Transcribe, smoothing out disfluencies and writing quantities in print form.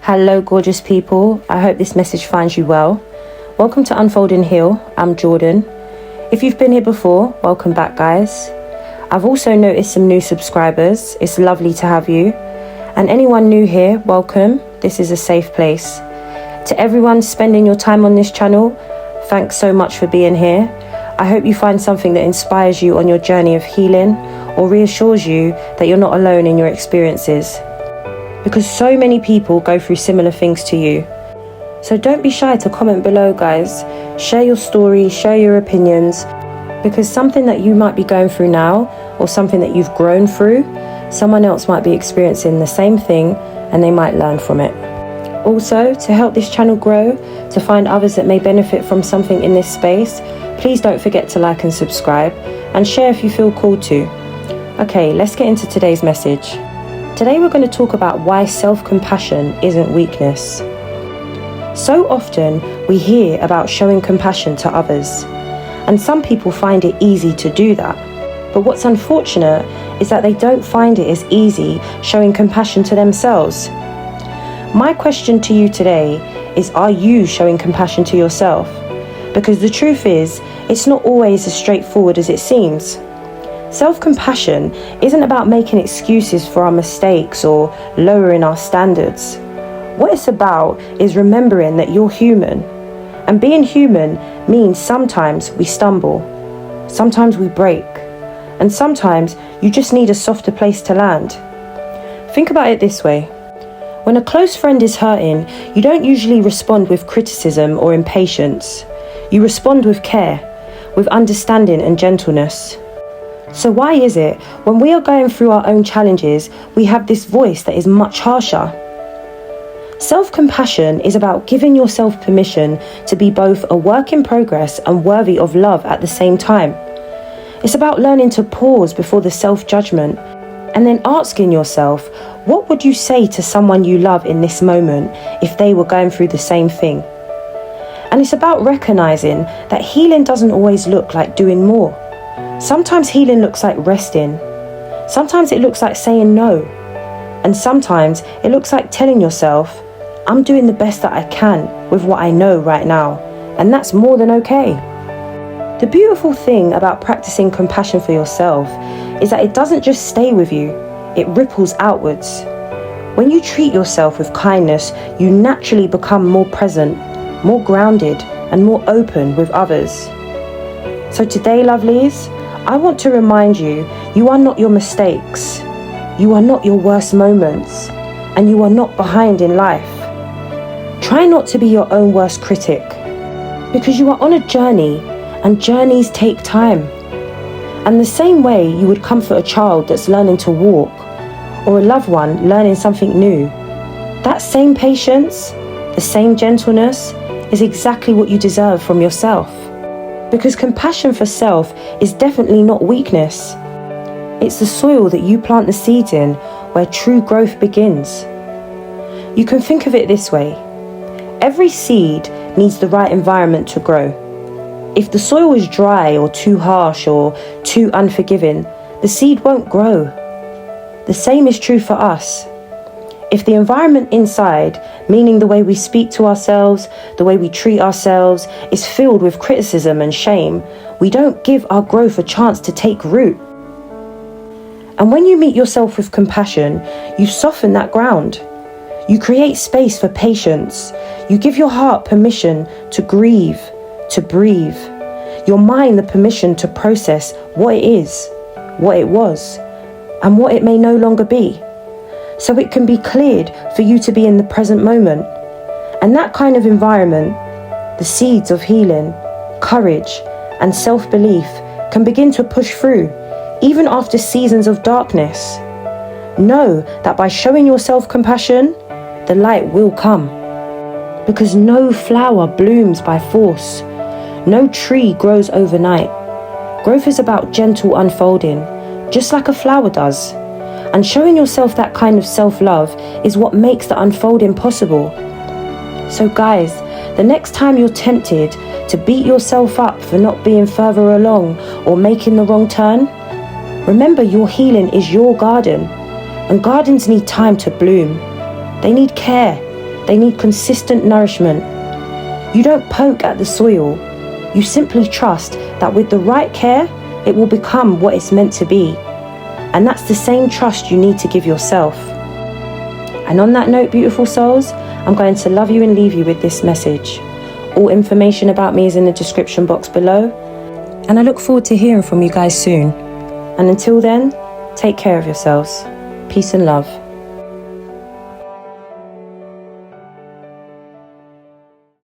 Hello gorgeous people, I hope this message finds you well. Welcome to Unfold and Heal, I'm Jordan. If you've been here before, welcome back guys. I've also noticed some new subscribers, it's lovely to have you. And anyone new here, welcome, this is a safe place. To everyone spending your time on this channel, thanks so much for being here. I hope you find something that inspires you on your journey of healing or reassures you that you're not alone in your experiences. Because so many people go through similar things to you. So don't be shy to comment below guys. Share your story, share your opinions, because something that you might be going through now or something that you've grown through, someone else might be experiencing the same thing and they might learn from it. Also, to help this channel grow, to find others that may benefit from something in this space, please don't forget to like and subscribe and share if you feel called to. Okay, let's get into today's message. Today we're going to talk about why self-compassion isn't weakness. So often we hear about showing compassion to others, and some people find it easy to do that. But what's unfortunate is that they don't find it as easy showing compassion to themselves. My question to you today is, are you showing compassion to yourself? Because the truth is, it's not always as straightforward as it seems. Self-compassion isn't about making excuses for our mistakes or lowering our standards. What it's about is remembering that you're human. And being human means sometimes we stumble, sometimes we break, and sometimes you just need a softer place to land. Think about it this way. When a close friend is hurting, you don't usually respond with criticism or impatience. You respond with care, with understanding and gentleness. So why is it when we are going through our own challenges, we have this voice that is much harsher? Self-compassion is about giving yourself permission to be both a work in progress and worthy of love at the same time. It's about learning to pause before the self-judgment and then asking yourself, what would you say to someone you love in this moment if they were going through the same thing? And it's about recognizing that healing doesn't always look like doing more. Sometimes healing looks like resting. Sometimes it looks like saying no. And sometimes it looks like telling yourself, I'm doing the best that I can with what I know right now. And that's more than okay. The beautiful thing about practicing compassion for yourself is that it doesn't just stay with you, it ripples outwards. When you treat yourself with kindness, you naturally become more present, more grounded, and more open with others. So today, lovelies, I want to remind you, you are not your mistakes, you are not your worst moments, and you are not behind in life. Try not to be your own worst critic, because you are on a journey, and journeys take time. And the same way you would comfort a child that's learning to walk, or a loved one learning something new, that same patience, the same gentleness, is exactly what you deserve from yourself. Because compassion for self is definitely not weakness. It's the soil that you plant the seeds in where true growth begins. You can think of it this way. Every seed needs the right environment to grow. If the soil is dry or too harsh or too unforgiving, the seed won't grow. The same is true for us. If the environment inside, meaning the way we speak to ourselves, the way we treat ourselves, is filled with criticism and shame, we don't give our growth a chance to take root. And when you meet yourself with compassion, you soften that ground. You create space for patience. You give your heart permission to grieve, to breathe. Your mind the permission to process what it is, what it was, and what it may no longer be. So it can be cleared for you to be in the present moment. And that kind of environment, the seeds of healing, courage, and self-belief can begin to push through, even after seasons of darkness. Know that by showing yourself compassion, the light will come. Because no flower blooms by force. No tree grows overnight. Growth is about gentle unfolding, just like a flower does. And showing yourself that kind of self-love is what makes the unfolding possible. So guys, the next time you're tempted to beat yourself up for not being further along or making the wrong turn, remember your healing is your garden, and gardens need time to bloom. They need care, They need consistent nourishment. You don't poke at the soil. You simply trust that with the right care, it will become what it's meant to be. And that's the same trust you need to give yourself. And on that note, beautiful souls, I'm going to love you and leave you with this message. All information about me is in the description box below. And I look forward to hearing from you guys soon. And until then, take care of yourselves. Peace and love.